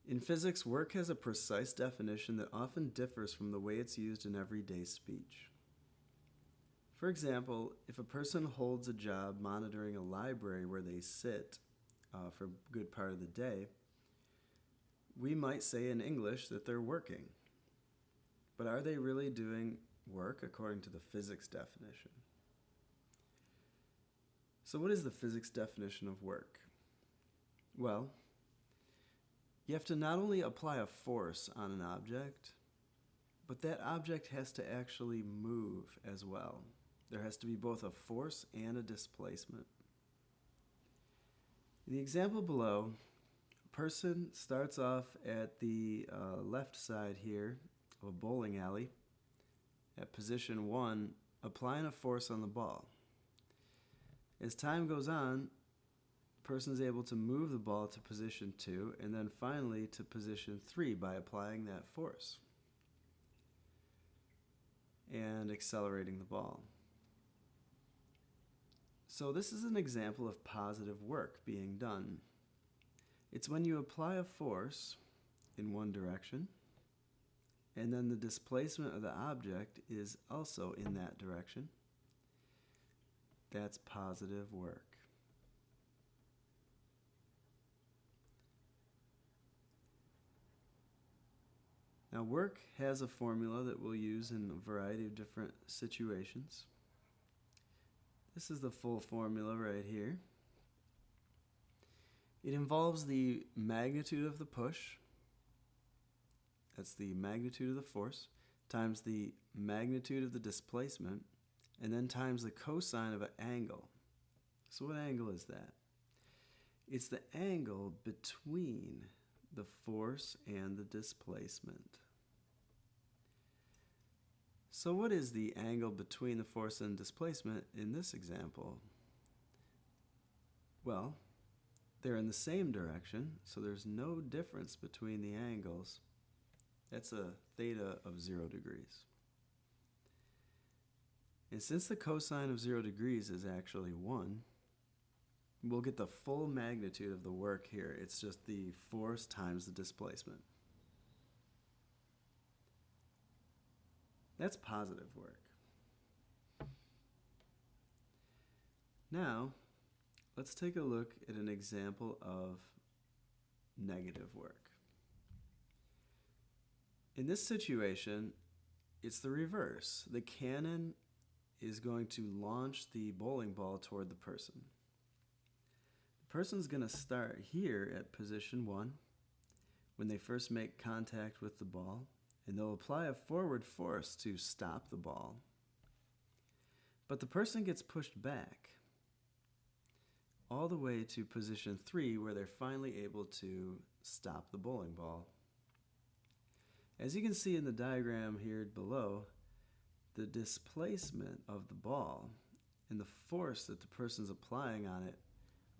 In physics, work has a precise definition that often differs from the way it's used in everyday speech. For example, if a person holds a job monitoring a library where they sit for a good part of the day, we might say in English that they're working. But are they really doing work according to the physics definition? So what is the physics definition of work? Well, you have to not only apply a force on an object, but that object has to actually move as well. There has to be both a force and a displacement. In the example below, a person starts off at the left side here of a bowling alley at position 1, applying a force on the ball. As time goes on, the person is able to move the ball to position 2 and then finally to position 3 by applying that force and accelerating the ball. So this is an example of positive work being done. It's when you apply a force in one direction and then the displacement of the object is also in that direction. That's positive work. Now, work has a formula that we'll use in a variety of different situations. This is the full formula right here. It involves the magnitude of the push, that's the magnitude of the force, times the magnitude of the displacement, and then times the cosine of an angle. So what angle is that? It's the angle between the force and the displacement. So what is the angle between the force and displacement in this example? Well, they're in the same direction, so there's no difference between the angles. That's a theta of 0 degrees. And since the cosine of 0 degrees is actually 1, we'll get the full magnitude of the work here. It's just the force times the displacement. That's positive work. Now, let's take a look at an example of negative work. In this situation, it's the reverse. The cannon is going to launch the bowling ball toward the person. The person's going to start here at position 1 when they first make contact with the ball, and they'll apply a forward force to stop the ball. But the person gets pushed back all the way to position 3 where they're finally able to stop the bowling ball. As you can see in the diagram here below, the displacement of the ball and the force that the person's applying on it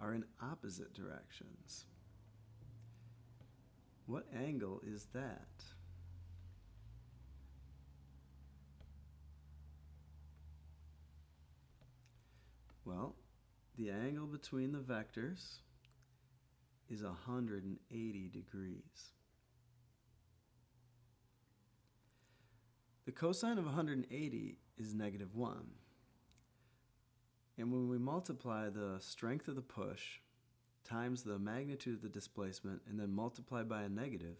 are in opposite directions. What angle is that? Well, the angle between the vectors is 180 degrees. The cosine of 180 is -1. And when we multiply the strength of the push times the magnitude of the displacement and then multiply by a negative,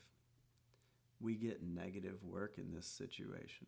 we get negative work in this situation.